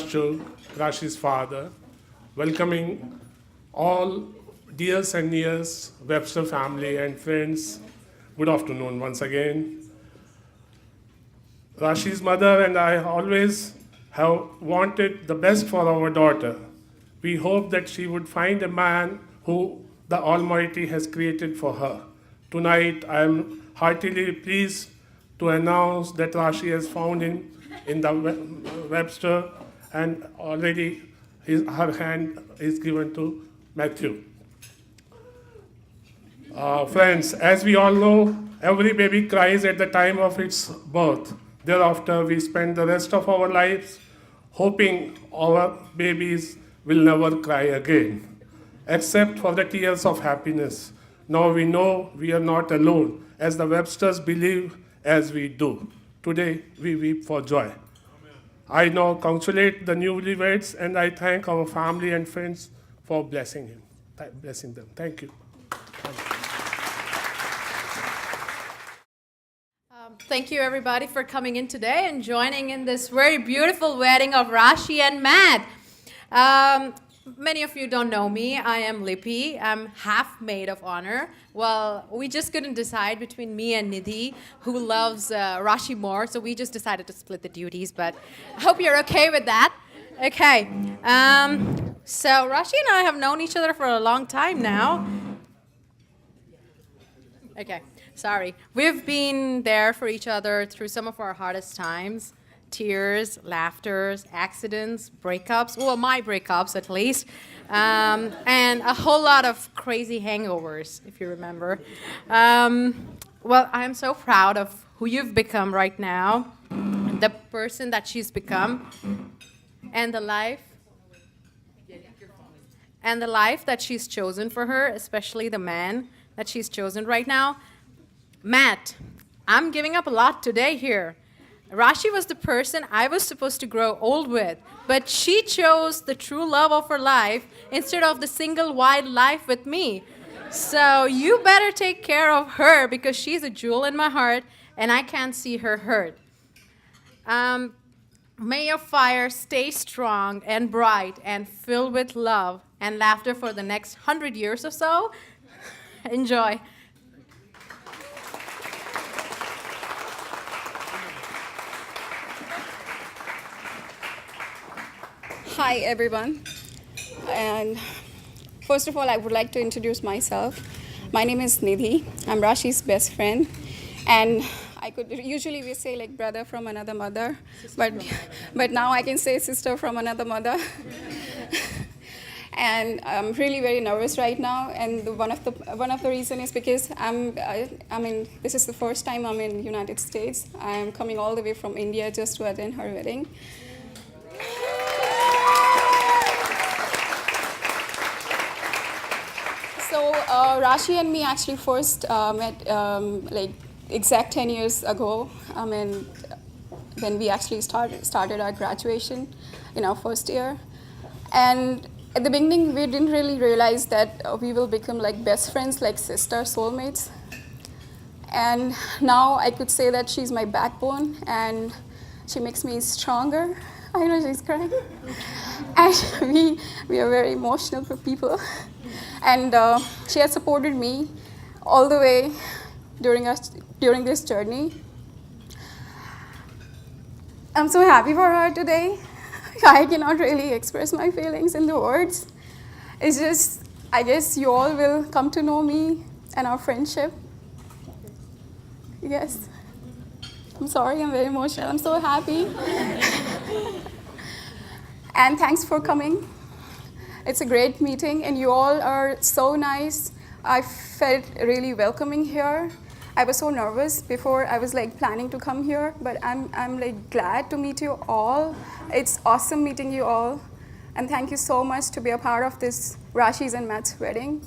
Chuk, Rashi's father, welcoming all dears and nears, Webster family and friends. Good afternoon once again. Rashi's mother and I always have wanted the best for our daughter. We hope that she would find a man who the Almighty has created for her. Tonight, I am heartily pleased to announce that Rashi has found him in the Webster, and already her hand is given to Matthew. Friends, as we all know, every baby cries at the time of its birth. Thereafter, we spend the rest of our lives hoping our babies will never cry again, except for the tears of happiness. Now we know we are not alone, as the Websters believe as we do. Today, we weep for joy. Amen. I now congratulate the newlyweds, and I thank our family and friends for blessing them. Thank you. Thank you, everybody, for coming in today and joining in this very beautiful wedding of Rashi and Matt. Many of you don't know me. I am Lippy. I'm half maid of honor. Well, we just couldn't decide between me and Nidhi, who loves Rashi more, so we just decided to split the duties, but I hope you're okay with that. Okay. So Rashi and I have known each other for a long time now. Okay. Sorry. We've been there for each other through some of our hardest times. Tears, laughters, accidents, breakups, well, my breakups at least, and a whole lot of crazy hangovers, if you remember. Well, I'm so proud of who you've become right now, the person that she's become, and the life that she's chosen for her, especially the man that she's chosen right now. Matt, I'm giving up a lot today here. Rashi was the person I was supposed to grow old with, but she chose the true love of her life instead of the single wide life with me. So you better take care of her because she's a jewel in my heart and I can't see her hurt. May your fire stay strong and bright and filled with love and laughter for the next 100 years or so. Enjoy. Hi, everyone. And first of all, I would like to introduce myself. My name is Nidhi. I'm Rashi's best friend. And usually we say like brother from another mother, but now I can say sister from another mother. And I'm really very nervous right now. And one of the reasons is because this is the first time I'm in the United States. I'm coming all the way from India just to attend her wedding. So Rashi and me actually first met like exact 10 years ago. When we actually started our graduation in our first year. And at the beginning, we didn't really realize that we will become like best friends, like sister soulmates. And now I could say that she's my backbone and she makes me stronger. I know she's crying. And we are very emotional people. And she has supported me all the way during this journey. I'm so happy for her today. I cannot really express my feelings in the words. It's just, I guess you all will come to know me and our friendship. Yes. I'm sorry, I'm very emotional. I'm so happy. And thanks for coming. It's a great meeting, and you all are so nice. I felt really welcoming here. I was so nervous before. I was like planning to come here, but I'm like glad to meet you all. It's awesome meeting you all, and thank you so much to be a part of this Rashi's and Matt's wedding.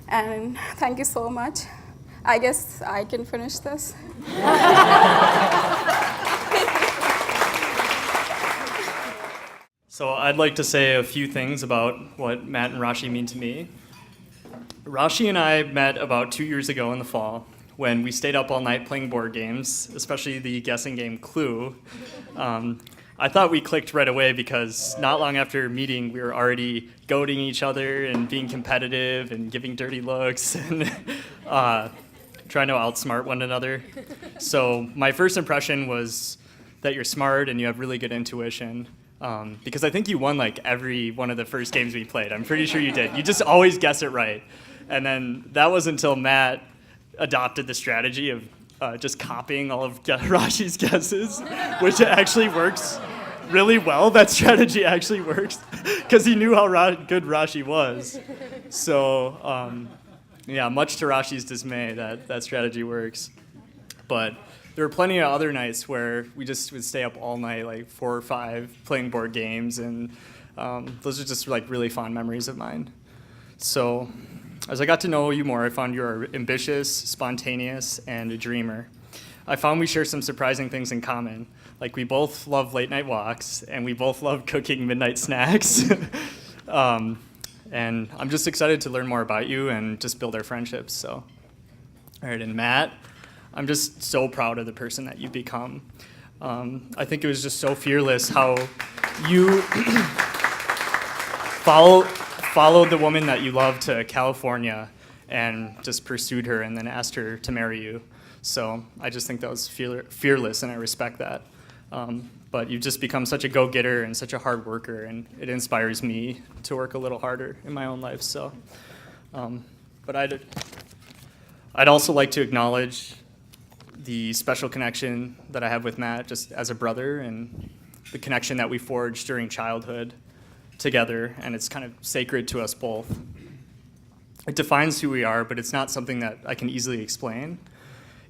And thank you so much. I guess I can finish this. So I'd like to say a few things about what Matt and Rashi mean to me. Rashi and I met about 2 years ago in the fall when we stayed up all night playing board games, especially the guessing game Clue. I thought we clicked right away because not long after meeting, we were already goading each other and being competitive and giving dirty looks and trying to outsmart one another. So my first impression was that you're smart and you have really good intuition. Because I think you won like every one of the first games we played. I'm pretty sure you did. You just always guess it right. And then that was until Matt adopted the strategy of just copying all of Rashi's guesses, which actually works really well. That strategy actually works because he knew how good Rashi was. So, yeah, much to Rashi's dismay, that strategy works. But there were plenty of other nights where we just would stay up all night, like 4 or 5, playing board games, and those are just like really fond memories of mine. So as I got to know you more, I found you are ambitious, spontaneous, and a dreamer. I found we share some surprising things in common. Like we both love late night walks, and we both love cooking midnight snacks. And I'm just excited to learn more about you and just build our friendships. So, all right, and Matt, I'm just so proud of the person that you've become. I think it was just so fearless how you followed the woman that you loved to California and just pursued her and then asked her to marry you. So I just think that was fearless, and I respect that. But you've just become such a go-getter and such a hard worker, and it inspires me to work a little harder in my own life. So, but I'd also like to acknowledge the special connection that I have with Matt just as a brother, and the connection that we forged during childhood together, and it's kind of sacred to us both. It defines who we are, but it's not something that I can easily explain.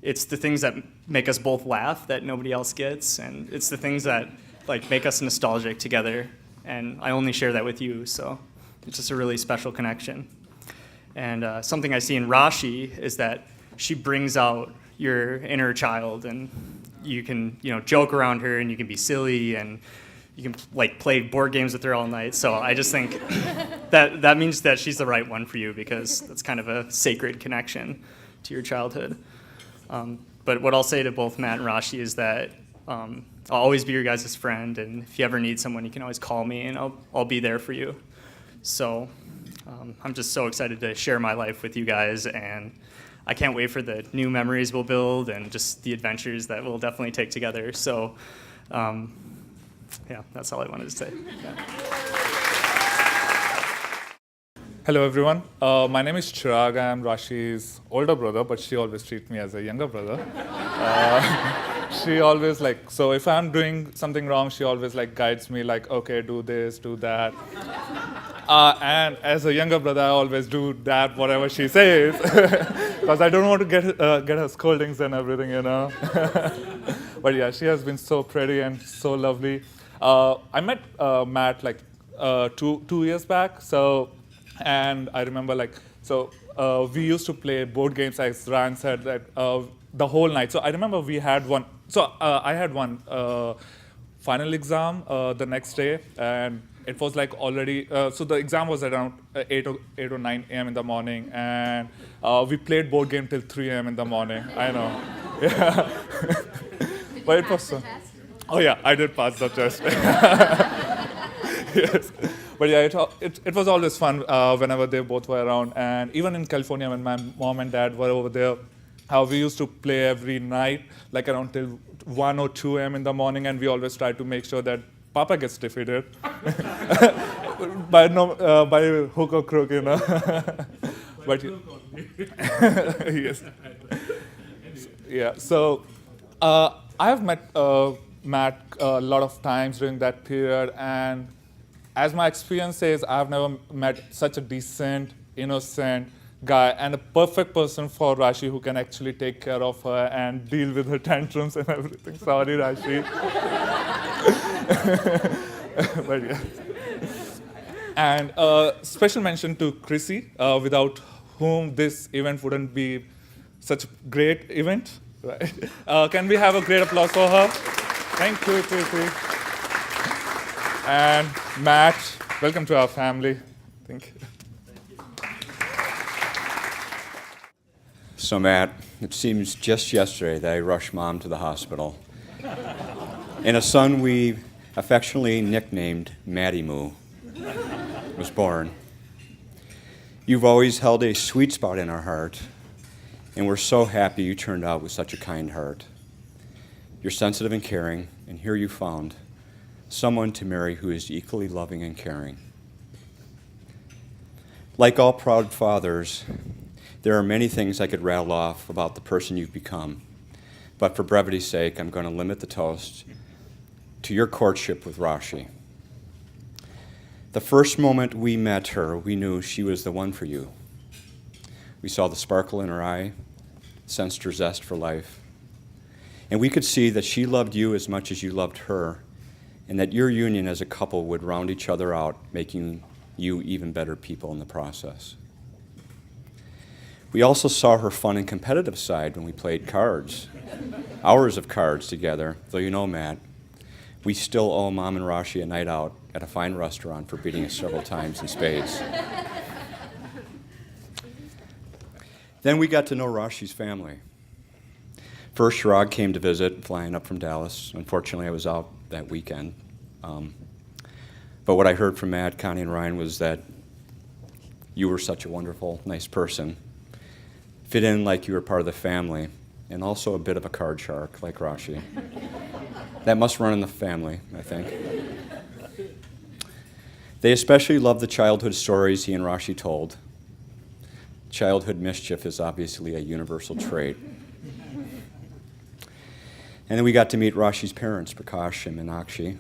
It's the things that make us both laugh that nobody else gets, and it's the things that like make us nostalgic together, and I only share that with you, so it's just a really special connection. And something I see in Rashi is that she brings out your inner child, and you can joke around her, and you can be silly, and you can like play board games with her all night. So I just think that means that she's the right one for you, because that's kind of a sacred connection to your childhood. But what I'll say to both Matt and Rashi is that I'll always be your guys' friend, and if you ever need someone, you can always call me, and I'll be there for you. So I'm just so excited to share my life with you guys, and I can't wait for the new memories we'll build and just the adventures that we'll definitely take together. So yeah, that's all I wanted to say. Yeah. Hello everyone, my name is Chirag. I'm Rashi's older brother, but she always treats me as a younger brother. She always so if I'm doing something wrong, she always guides me okay, do this, do that. And as a younger brother, I always do that, whatever she says, because I don't want to get her scoldings and everything, But yeah, she has been so pretty and so lovely. I met Matt 2 years back, and I remember we used to play board games, as Ryan said, the whole night. So I remember we had one. So I had one final exam the next day, and it was already. So the exam was around 8 or 9 a.m. in the morning, and we played board game till 3 a.m. in the morning. I know, yeah. But it was. Oh yeah, I did pass the test. Yes. But yeah, it was always fun whenever they both were around. And even in California, when my mom and dad were over there, we used to play every night, around till 1 or 2 a.m. in the morning, and we always try to make sure that Papa gets defeated by hook or crook, But yes. Yeah. So I have met Matt a lot of times during that period, and as my experience says, I've never met such a decent, innocent guy, and a perfect person for Rashi, who can actually take care of her and deal with her tantrums and everything. Sorry, Rashi. But yeah. And special mention to Chrissy, without whom this event wouldn't be such a great event. Right? Can we have a great applause for her? Thank you, Chrissy. And Matt, welcome to our family. Thank you. So Matt, it seems just yesterday that I rushed Mom to the hospital. And a son we affectionately nicknamed Matty Moo, was born. You've always held a sweet spot in our heart, and we're so happy you turned out with such a kind heart. You're sensitive and caring, and here you found someone to marry who is equally loving and caring. Like all proud fathers, there are many things I could rattle off about the person you've become, but for brevity's sake, I'm going to limit the toast to your courtship with Rashi. The first moment we met her, we knew she was the one for you. We saw the sparkle in her eye, sensed her zest for life, and we could see that she loved you as much as you loved her, and that your union as a couple would round each other out, making you even better people in the process. We also saw her fun and competitive side when we played cards, hours of cards together, though you know, Matt, we still owe Mom and Rashi a night out at a fine restaurant for beating us several times in spades. Then we got to know Rashi's family. First, Shrag came to visit, flying up from Dallas. Unfortunately, I was out that weekend. But what I heard from Matt, Connie, and Ryan was that you were such a wonderful, nice person. Fit in like you were part of the family, and also a bit of a card shark like Rashi. That must run in the family, I think. They especially loved the childhood stories he and Rashi told. Childhood mischief is obviously a universal trait. And then we got to meet Rashi's parents, Prakash and Meenakshi.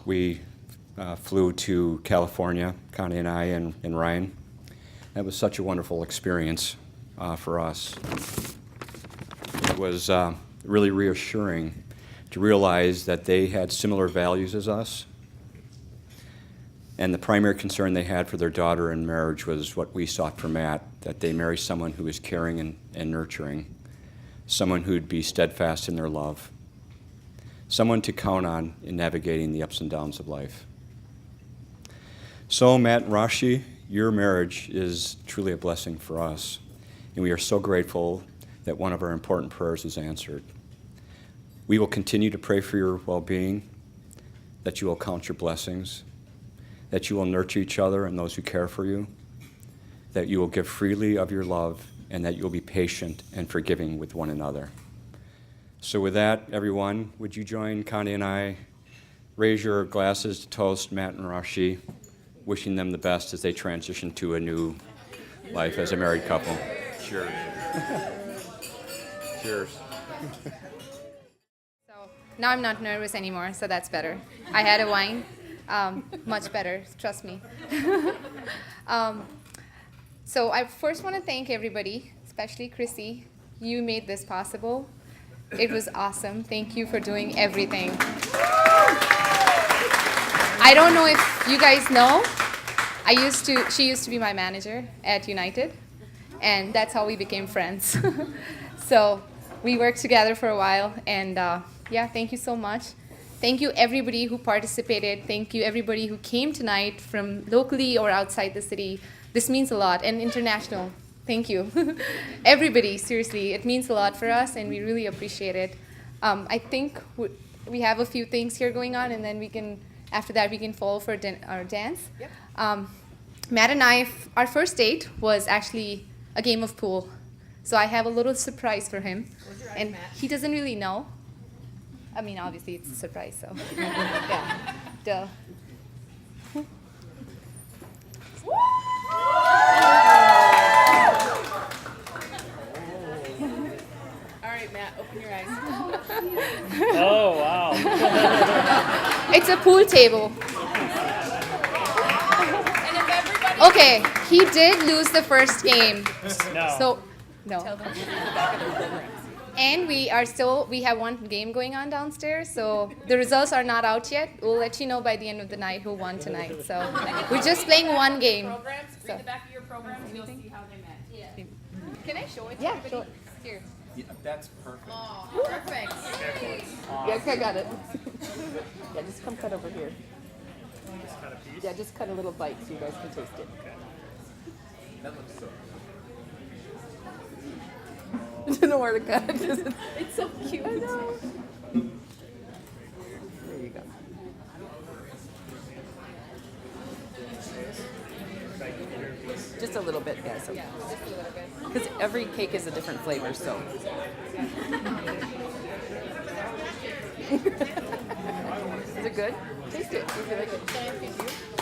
We flew to California, Connie and I and Ryan. That was such a wonderful experience for us. It was really reassuring to realize that they had similar values as us. And the primary concern they had for their daughter in marriage was what we sought for Matt, that they marry someone who is caring and nurturing, someone who'd be steadfast in their love, someone to count on in navigating the ups and downs of life. So, Matt and Rashi, your marriage is truly a blessing for us, and we are so grateful that one of our important prayers was answered. We will continue to pray for your well-being, that you will count your blessings, that you will nurture each other and those who care for you, that you will give freely of your love, and that you will be patient and forgiving with one another. So with that, everyone, would you join Connie and I, raise your glasses to toast Matt and Rashi, wishing them the best as they transition to a new life as a married couple. Cheers. Cheers. So now I'm not nervous anymore, so that's better. I had a wine, much better, trust me. So I first want to thank everybody, especially Chrissy. You made this possible. It was awesome. Thank you for doing everything. I don't know if you guys know, she used to be my manager at United, and that's how we became friends. So we worked together for a while, and yeah, thank you so much. Thank you everybody who participated. Thank you everybody who came tonight from locally or outside the city. This means a lot, and international. Thank you. Everybody, seriously, it means a lot for us, and we really appreciate it. I think we have a few things here going on, and then we can, after that, we can follow for our dance. Yep. Matt and I, our first date was actually a game of pool. So I have a little surprise for him. Close your eyes, and Matt. He doesn't really know. I mean, obviously, it's a surprise, so. Yeah. Duh. All right, Matt, open your eyes. Oh, wow. It's a pool table. And if everybody... Okay, he did lose the first game. No. So, no. Tell them to read the back of their programs. And we have one game going on downstairs, so the results are not out yet. We'll let you know by the end of the night who won tonight. So we're just playing one game. Programs, So. read the back of your programs, and you'll see how they met. Yeah. Can I show it to Yeah, everybody? sure. Here. Yeah, that's perfect. Oh, perfect. Yeah, okay, I got it. Yeah, just come cut over here. Yeah, just cut a little bite so you guys can taste it. That looks so. I don't know where to cut. It's so cute. I know. Just a little bit, yeah. So. Because every cake is a different flavor, so. Is it good? Taste it. See if you like it.